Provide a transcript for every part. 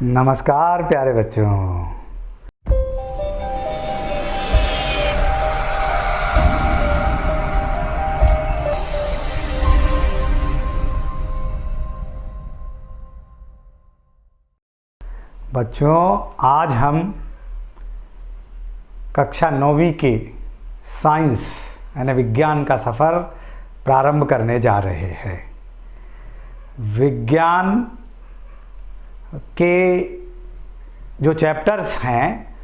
नमस्कार प्यारे बच्चों। आज हम कक्षा 9वीं के साइंस यानी विज्ञान का सफ़र प्रारंभ करने जा रहे हैं। विज्ञान के जो चैप्टर्स हैं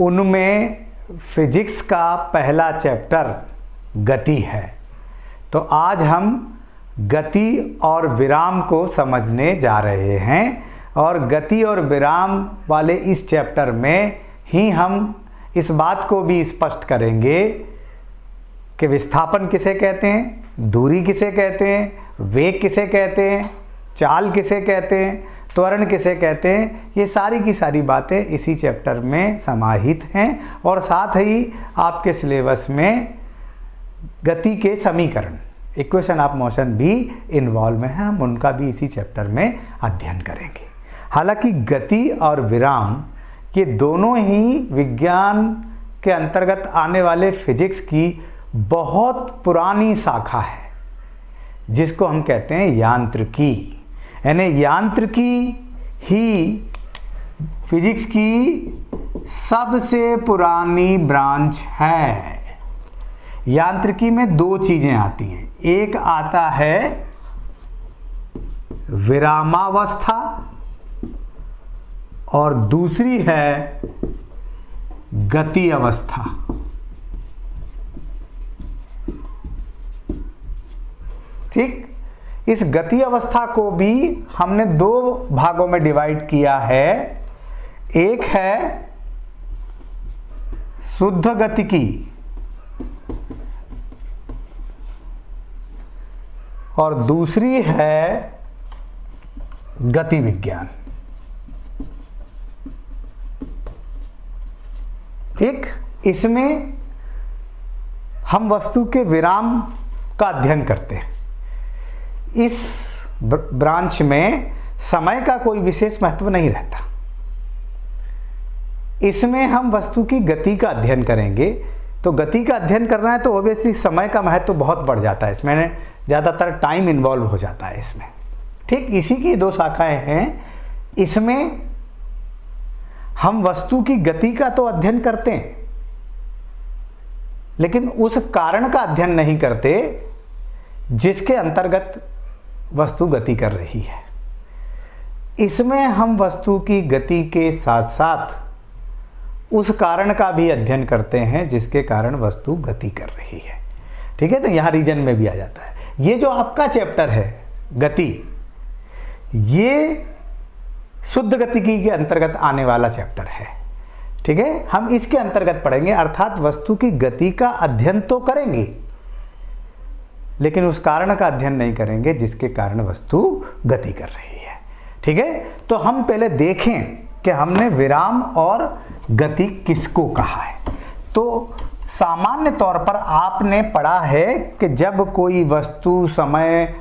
उनमें फिजिक्स का पहला चैप्टर गति है। तो आज हम गति और विराम को समझने जा रहे हैं और गति और विराम वाले इस चैप्टर में ही हम इस बात को भी स्पष्ट करेंगे कि विस्थापन किसे कहते हैं, दूरी किसे कहते हैं, वेग किसे कहते हैं, चाल किसे कहते हैं, त्वरण किसे कहते हैं। ये सारी की सारी बातें इसी चैप्टर में समाहित हैं और साथ ही आपके सिलेबस में गति के समीकरण इक्वेशन ऑफ मोशन भी इन्वॉल्व हैं, हम उनका भी इसी चैप्टर में अध्ययन करेंगे। हालांकि गति और विराम ये दोनों ही विज्ञान के अंतर्गत आने वाले फिजिक्स की बहुत पुरानी शाखा है जिसको हम कहते हैं यांत्रिकी। यानी यांत्रिकी ही फिजिक्स की सबसे पुरानी ब्रांच है। यांत्रिकी में दो चीज़ें आती हैं, एक आता है विरामावस्था और दूसरी है गति अवस्था। ठीक, इस गति अवस्था को भी हमने दो भागों में डिवाइड किया है। एक है शुद्ध गतिकी और दूसरी है गति विज्ञान। ठीक, इसमें हम वस्तु के विराम का अध्ययन करते हैं। इस ब्रांच में समय का कोई विशेष महत्व नहीं रहता। इसमें हम वस्तु की गति का अध्ययन करेंगे। तो गति का अध्ययन करना है तो ऑब्वियसली समय का महत्व बहुत बढ़ जाता है, इसमें ज़्यादातर टाइम इन्वॉल्व हो जाता है इसमें। ठीक, इसी की दो शाखाएं हैं। इसमें हम वस्तु की गति का तो अध्ययन करते हैं लेकिन उस कारण का अध्ययन नहीं करते जिसके अंतर्गत वस्तु गति कर रही है। इसमें हम वस्तु की गति के साथ साथ उस कारण का भी अध्ययन करते हैं जिसके कारण वस्तु गति कर रही है। ठीक है, तो यहाँ रीजन में भी आ जाता है। ये जो आपका चैप्टर है गति, ये शुद्ध गतिकी के अंतर्गत आने वाला चैप्टर है। ठीक है, हम इसके अंतर्गत पढ़ेंगे, अर्थात वस्तु की गति का अध्ययन तो करेंगे लेकिन उस कारण का अध्ययन नहीं करेंगे जिसके कारण वस्तु गति कर रही है। ठीक है, तो हम पहले देखें कि हमने विराम और गति किसको कहा है। तो सामान्य तौर पर आपने पढ़ा है कि जब कोई वस्तु समय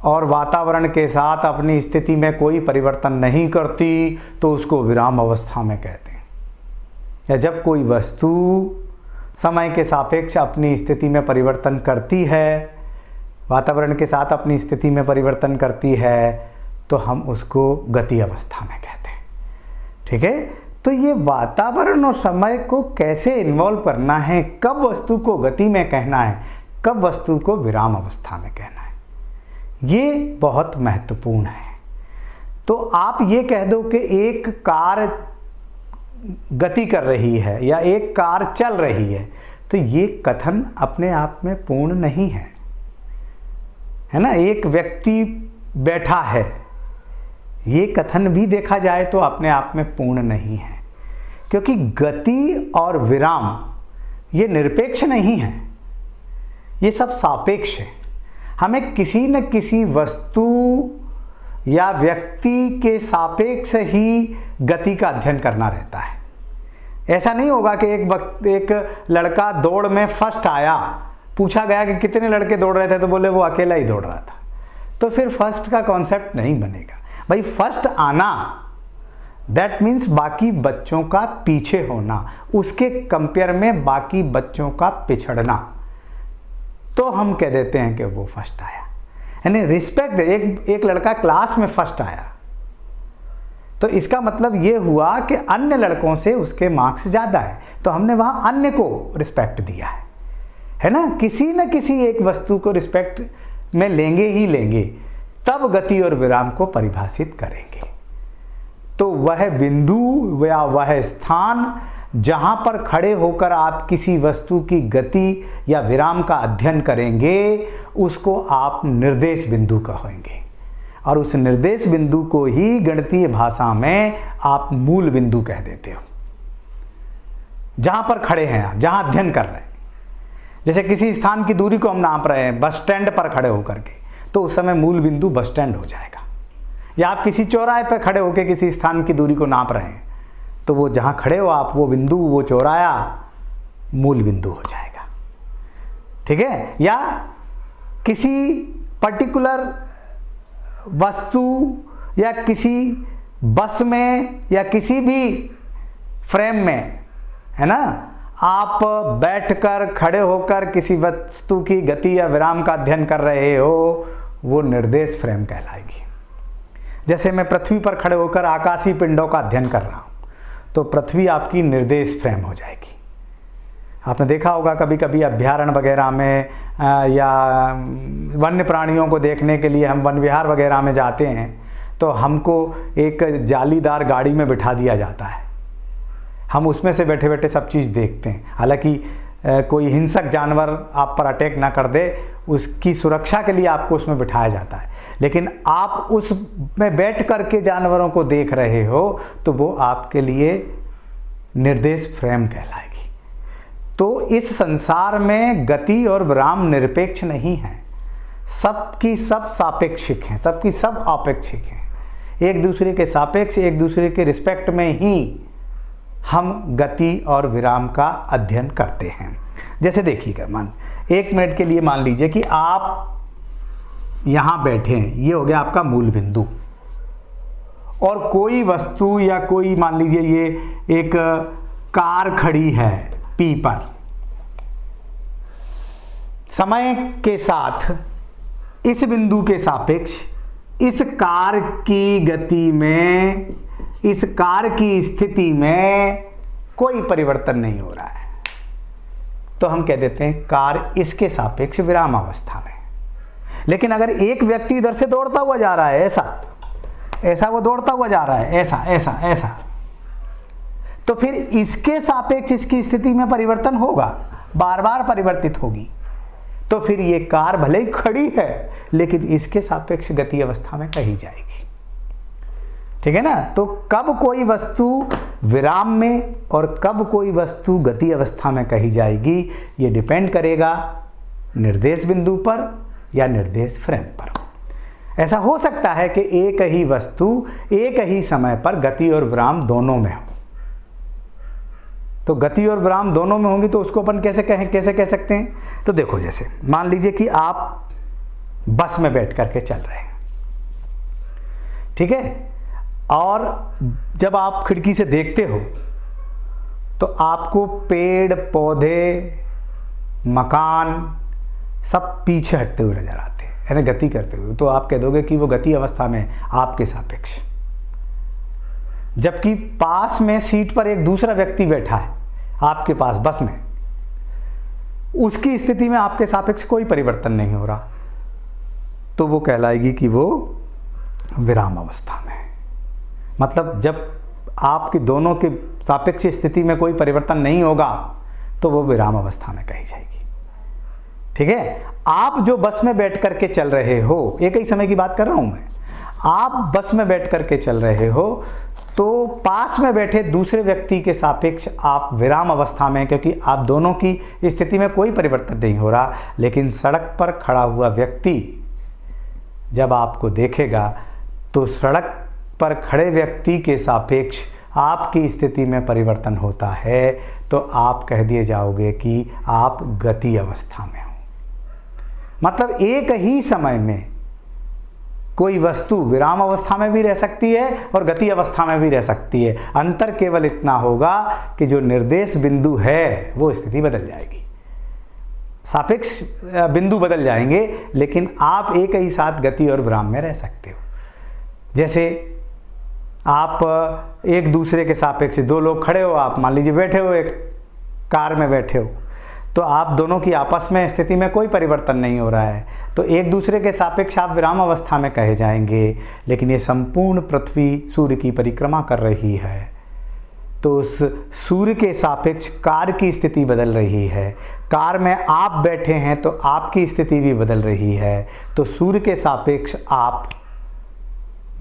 और वातावरण के साथ अपनी स्थिति में कोई परिवर्तन नहीं करती तो उसको विराम अवस्था में कहते हैं। या जब कोई वस्तु समय के सापेक्ष अपनी स्थिति में परिवर्तन करती है, वातावरण के साथ अपनी स्थिति में परिवर्तन करती है, तो हम उसको गति अवस्था में कहते हैं। ठीक है, तो ये वातावरण और समय को कैसे इन्वॉल्व करना है, कब वस्तु को गति में कहना है, कब वस्तु को विराम अवस्था में कहना है, ये बहुत महत्वपूर्ण है। तो आप ये कह दो कि एक कार गति कर रही है या एक कार चल रही है, तो ये कथन अपने आप में पूर्ण नहीं है, है ना। एक व्यक्ति बैठा है, ये कथन भी देखा जाए तो अपने आप में पूर्ण नहीं है, क्योंकि गति और विराम ये निरपेक्ष नहीं है, ये सब सापेक्ष है। हमें किसी न किसी वस्तु या व्यक्ति के सापेक्ष ही गति का अध्ययन करना रहता है। ऐसा नहीं होगा कि एक लड़का दौड़ में फर्स्ट आया, पूछा गया कि कितने लड़के दौड़ रहे थे तो बोले वो अकेला ही दौड़ रहा था, तो फिर फर्स्ट का कॉन्सेप्ट नहीं बनेगा। भाई फर्स्ट आना दैट मीन्स बाकी बच्चों का पीछे होना, उसके कंपेयर में बाकी बच्चों का पिछड़ना, तो हम कह देते हैं कि वो फर्स्ट आया। यानी रिस्पेक्ट, एक लड़का क्लास में फर्स्ट आया तो इसका मतलब ये हुआ कि अन्य लड़कों से उसके मार्क्स ज़्यादा है, तो हमने वहाँ अन्य को रिस्पेक्ट दिया है ना। किसी न किसी एक वस्तु को रिस्पेक्ट में लेंगे ही लेंगे, तब गति और विराम को परिभाषित करेंगे। तो वह बिंदु या वह स्थान जहाँ पर खड़े होकर आप किसी वस्तु की गति या विराम का अध्ययन करेंगे, उसको आप निर्देश बिंदु कहेंगे, और उस निर्देश बिंदु को ही गणितीय भाषा में आप मूल बिंदु कह देते हो। जहाँ पर खड़े हैं आप, जहाँ अध्ययन कर रहे हैं, जैसे किसी स्थान की दूरी को हम नाप रहे हैं बस स्टैंड पर खड़े होकर के, तो उस समय मूल बिंदु बस स्टैंड हो जाएगा। या आप किसी चौराहे पर खड़े होकर किसी स्थान की दूरी को नाप रहे हैं, तो वो जहाँ खड़े हो आप, वो बिंदु, वो चौराया मूल बिंदु हो जाएगा। ठीक है। या किसी पर्टिकुलर वस्तु या किसी बस में या किसी भी फ्रेम में, है ना, आप बैठकर खड़े होकर किसी वस्तु की गति या विराम का अध्ययन कर रहे हो, वो निर्देश फ्रेम कहलाएगी। जैसे मैं पृथ्वी पर खड़े होकर आकाशीय पिंडों का अध्ययन कर रहा हूँ, तो पृथ्वी आपकी निर्देश फ्रेम हो जाएगी। आपने देखा होगा कभी कभी अभ्यारण्य वगैरह में या वन्य प्राणियों को देखने के लिए हम वन विहार वगैरह में जाते हैं, तो हमको एक जालीदार गाड़ी में बिठा दिया जाता है। हम उसमें से बैठे बैठे सब चीज़ देखते हैं। हालांकि कोई हिंसक जानवर आप पर अटैक ना कर दे, उसकी सुरक्षा के लिए आपको उसमें बिठाया जाता है, लेकिन आप उसमें बैठ करके जानवरों को देख रहे हो, तो वो आपके लिए निर्देश फ्रेम कहलाएगी। तो इस संसार में गति और विराम निरपेक्ष नहीं है, सबकी सब सापेक्षिक हैं, सबकी सब अपेक्षिक हैं। एक दूसरे के सापेक्ष, एक दूसरे के रिस्पेक्ट में ही हम गति और विराम का अध्ययन करते हैं। जैसे देखिएगा, एक मिनट के लिए मान लीजिए कि आप यहाँ बैठे हैं, ये हो गया आपका मूल बिंदु, और कोई वस्तु या कोई, मान लीजिए ये एक कार खड़ी है पी पर। समय के साथ इस बिंदु के सापेक्ष इस कार की गति में, इस कार की स्थिति में कोई परिवर्तन नहीं हो रहा है, तो हम कह देते हैं कार इसके सापेक्ष विराम अवस्था में। लेकिन अगर एक व्यक्ति इधर से दौड़ता हुआ जा रहा है, ऐसा वो दौड़ता हुआ जा रहा है, ऐसा, तो फिर इसके सापेक्ष इसकी स्थिति में परिवर्तन होगा, बार बार परिवर्तित होगी। तो फिर ये कार भले ही खड़ी है, लेकिन इसके सापेक्ष गति अवस्था में कही जाएगी। ठीक है ना। तो कब कोई वस्तु विराम में और कब कोई वस्तु गति अवस्था में कही जाएगी, ये डिपेंड करेगा निर्देश बिंदु पर या निर्देश फ्रेम पर। ऐसा हो सकता है कि एक ही वस्तु एक ही समय पर गति और विराम दोनों में हो। तो गति और विराम दोनों में होंगी, तो उसको अपन कैसे कह सकते हैं। तो देखो, जैसे मान लीजिए कि आप बस में बैठ करके चल रहे हैं, ठीक है, और जब आप खिड़की से देखते हो तो आपको पेड़ पौधे मकान सब पीछे हटते हुए नजर आते हैं, यानी गति करते हुए। तो आप कह दोगे कि वो गति अवस्था में आपके सापेक्ष। जबकि पास में सीट पर एक दूसरा व्यक्ति बैठा है आपके पास बस में, उसकी स्थिति में आपके सापेक्ष कोई परिवर्तन नहीं हो रहा, तो वो कहलाएगी कि वो विराम अवस्था में। मतलब जब आपकी दोनों के सापेक्ष स्थिति में कोई परिवर्तन नहीं होगा, तो वो विराम अवस्था में कही जाएगी। ठीक है। आप जो बस में बैठ करके चल रहे हो, एक ही समय की बात कर रहा हूं मैं, आप बस में बैठ करके चल रहे हो, तो पास में बैठे दूसरे व्यक्ति के सापेक्ष आप विराम अवस्था में, क्योंकि आप दोनों की स्थिति में कोई परिवर्तन नहीं हो रहा। लेकिन सड़क पर खड़ा हुआ व्यक्ति जब आपको देखेगा, तो सड़क पर खड़े व्यक्ति के सापेक्ष आपकी स्थिति में परिवर्तन होता है, तो आप कह दिए जाओगे कि आप गति अवस्था में हो। मतलब एक ही समय में कोई वस्तु विराम अवस्था में भी रह सकती है और गति अवस्था में भी रह सकती है। अंतर केवल इतना होगा कि जो निर्देश बिंदु है वो स्थिति बदल जाएगी, सापेक्ष बिंदु बदल जाएंगे, लेकिन आप एक ही साथ गति और विराम में रह सकते हो। जैसे आप एक दूसरे के सापेक्ष, दो लोग खड़े हो, आप मान लीजिए बैठे हो, एक कार में बैठे हो, तो आप दोनों की आपस में स्थिति में कोई परिवर्तन नहीं हो रहा है, तो एक दूसरे के सापेक्ष आप विराम अवस्था में कहे जाएंगे। लेकिन ये संपूर्ण पृथ्वी सूर्य की परिक्रमा कर रही है, तो उस सूर्य के सापेक्ष कार की स्थिति बदल रही है। कार में आप बैठे हैं तो आपकी स्थिति भी बदल रही है, तो सूर्य के सापेक्ष आप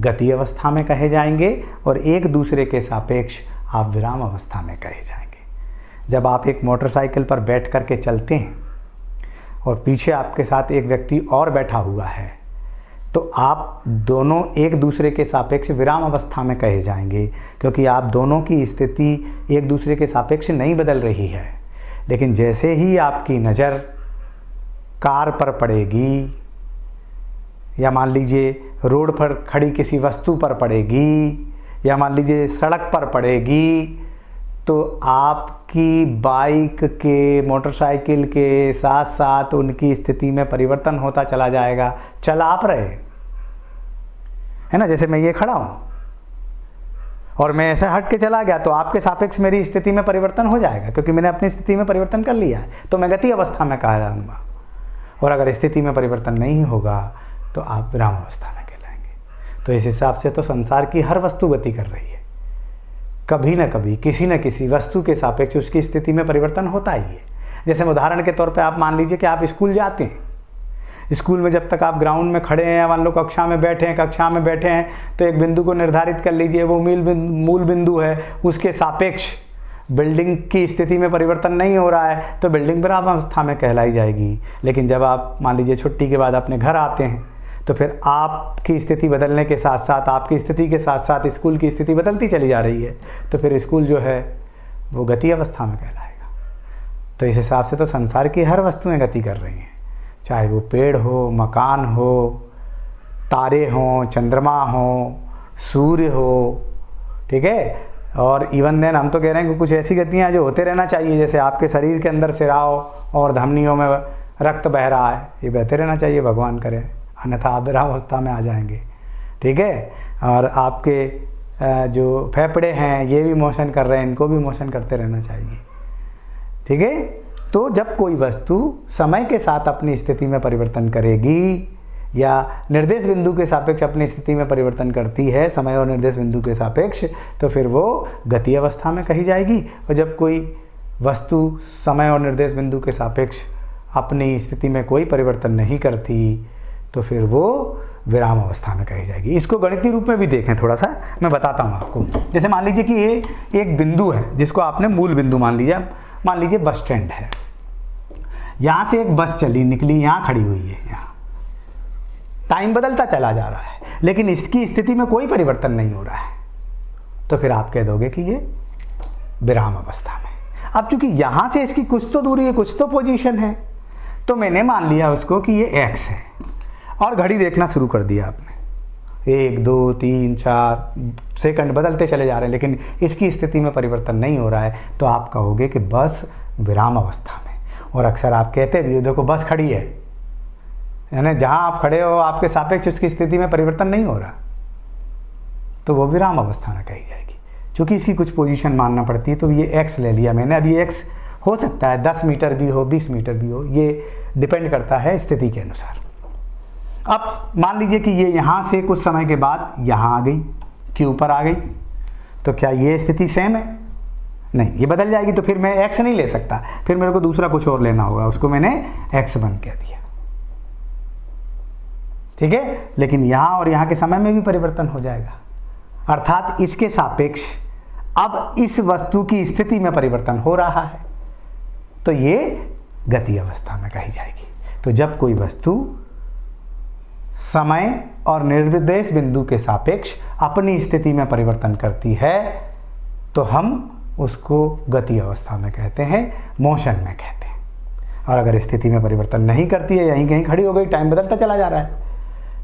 गति अवस्था में कहे जाएंगे और एक दूसरे के सापेक्ष आप विराम अवस्था में कहे जाएंगे। जब आप एक मोटरसाइकिल पर बैठ कर के चलते हैं और पीछे आपके साथ एक व्यक्ति और बैठा हुआ है, तो आप दोनों एक दूसरे के सापेक्ष विराम अवस्था में कहे जाएंगे, क्योंकि आप दोनों की स्थिति एक दूसरे के सापेक्ष नहीं बदल रही है। लेकिन जैसे ही आपकी नज़र कार पर पड़ेगी या मान लीजिए रोड पर खड़ी किसी वस्तु पर पड़ेगी या मान लीजिए सड़क पर पड़ेगी, तो आपकी बाइक के, मोटरसाइकिल के साथ साथ उनकी स्थिति में परिवर्तन होता चला जाएगा। चल आप रहे है ना, जैसे मैं ये खड़ा हूँ और मैं ऐसे हट के चला गया तो आपके सापेक्ष मेरी स्थिति में परिवर्तन हो जाएगा, क्योंकि मैंने अपनी स्थिति में परिवर्तन कर लिया है, तो मैं गति अवस्था में कहा जाऊँगा। और अगर स्थिति में परिवर्तन नहीं होगा तो आप विराम अवस्था में कहलाएंगे। तो इस हिसाब से तो संसार की हर वस्तु गति कर रही है, कभी न कभी किसी न किसी वस्तु के सापेक्ष उसकी स्थिति में परिवर्तन होता ही है। जैसे उदाहरण के तौर पे आप मान लीजिए कि आप स्कूल जाते हैं, स्कूल में जब तक आप ग्राउंड में खड़े हैं या मान लो कक्षा में बैठे हैं तो एक बिंदु को निर्धारित कर लीजिए, वो मूल बिंदु है, उसके सापेक्ष बिल्डिंग की स्थिति में परिवर्तन नहीं हो रहा है, तो बिल्डिंग विराम अवस्था में कहलाई जाएगी। लेकिन जब आप मान लीजिए छुट्टी के बाद अपने घर आते हैं तो फिर आपकी स्थिति बदलने के साथ साथ, आपकी स्थिति के साथ साथ स्कूल की स्थिति बदलती चली जा रही है, तो फिर स्कूल जो है वो गति अवस्था में कहलाएगा। तो इस हिसाब से तो संसार की हर वस्तुएं गति कर रही हैं, चाहे वो पेड़ हो, मकान हो, तारे हों, चंद्रमा हो, सूर्य हो, ठीक है। और इवन देन हम तो कह रहे हैं कि कुछ ऐसी गतियाँ जो होते रहना चाहिए, जैसे आपके शरीर के अंदर सिराओं और धमनियों में रक्त बह रहा है, ये बहते रहना चाहिए, भगवान करे, अन्यथा आप विराम अवस्था में आ जाएंगे, ठीक है। और आपके जो फेफड़े हैं ये भी मोशन कर रहे हैं, इनको भी मोशन करते रहना चाहिए, ठीक है। तो जब कोई वस्तु समय के साथ अपनी स्थिति में परिवर्तन करेगी या निर्देश बिंदु के सापेक्ष अपनी स्थिति में परिवर्तन करती है, समय और निर्देश बिंदु के सापेक्ष, तो फिर वो गति अवस्था में कही जाएगी। और जब कोई वस्तु समय और निर्देश बिंदु के सापेक्ष अपनी स्थिति में कोई परिवर्तन नहीं करती, तो फिर वो विराम अवस्था में कही जाएगी। इसको गणितीय रूप में भी देखें, थोड़ा सा मैं बताता हूँ आपको। जैसे मान लीजिए कि ये एक बिंदु है जिसको आपने मूल बिंदु मान लीजिए बस स्टैंड है। यहाँ से एक बस चली निकली, यहाँ खड़ी हुई है, यहाँ टाइम बदलता चला जा रहा है, लेकिन इसकी स्थिति में कोई परिवर्तन नहीं हो रहा है, तो फिर आप कह दोगे कि ये विराम अवस्था में। अब चूंकि यहाँ से इसकी कुछ तो दूरी है, कुछ तो पोजीशन है, तो मैंने मान लिया उसको कि ये x है और घड़ी देखना शुरू कर दिया आपने, 1 2 3 4 सेकंड बदलते चले जा रहे हैं, लेकिन इसकी स्थिति में परिवर्तन नहीं हो रहा है, तो आप कहोगे कि बस विराम अवस्था में। और अक्सर आप कहते भी हो, देखो बस खड़ी है, यानी जहाँ आप खड़े हो आपके सापेक्ष उसकी स्थिति में परिवर्तन नहीं हो रहा, तो वो विराम अवस्था में कही जाएगी। चूँकि इसकी कुछ पोजीशन मानना पड़ती है, तो ये x ले लिया मैंने। अभी x हो सकता है 10 मीटर भी हो, 20 मीटर भी हो, ये डिपेंड करता है स्थिति के अनुसार। अब मान लीजिए कि ये यहाँ से कुछ समय के बाद यहाँ आ गई, q पर आ गई, तो क्या ये स्थिति सेम है? नहीं, ये बदल जाएगी। तो फिर मैं x नहीं ले सकता, फिर मेरे को दूसरा कुछ और लेना होगा, उसको मैंने x1 कह दिया, ठीक है। लेकिन यहाँ और यहाँ के समय में भी परिवर्तन हो जाएगा, अर्थात इसके सापेक्ष अब इस वस्तु की स्थिति में परिवर्तन हो रहा है, तो ये गति अवस्था में कही जाएगी। तो जब कोई वस्तु समय और निर्देश बिंदु के सापेक्ष अपनी स्थिति में परिवर्तन करती है, तो हम उसको गति अवस्था में कहते हैं, मोशन में कहते हैं। और अगर स्थिति में परिवर्तन नहीं करती है, यहीं कहीं खड़ी हो गई, टाइम बदलता चला जा रहा है,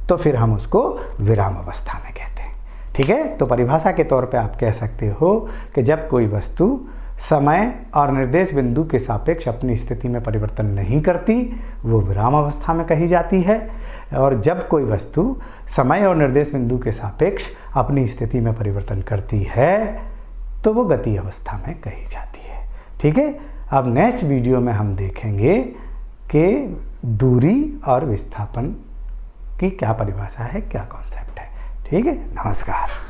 तो फिर हम उसको विराम अवस्था में कहते हैं। ठीक है, तो परिभाषा के तौर पे आप कह सकते हो कि जब कोई वस्तु समय और निर्देश बिंदु के सापेक्ष अपनी स्थिति में परिवर्तन नहीं करती, वो विराम अवस्था में कही जाती है। और जब कोई वस्तु समय और निर्देश बिंदु के सापेक्ष अपनी स्थिति में परिवर्तन करती है, तो वो गति अवस्था में कही जाती है। ठीक है, अब नेक्स्ट वीडियो में हम देखेंगे कि दूरी और विस्थापन की क्या परिभाषा है, क्या कॉन्सेप्ट है। ठीक है, नमस्कार।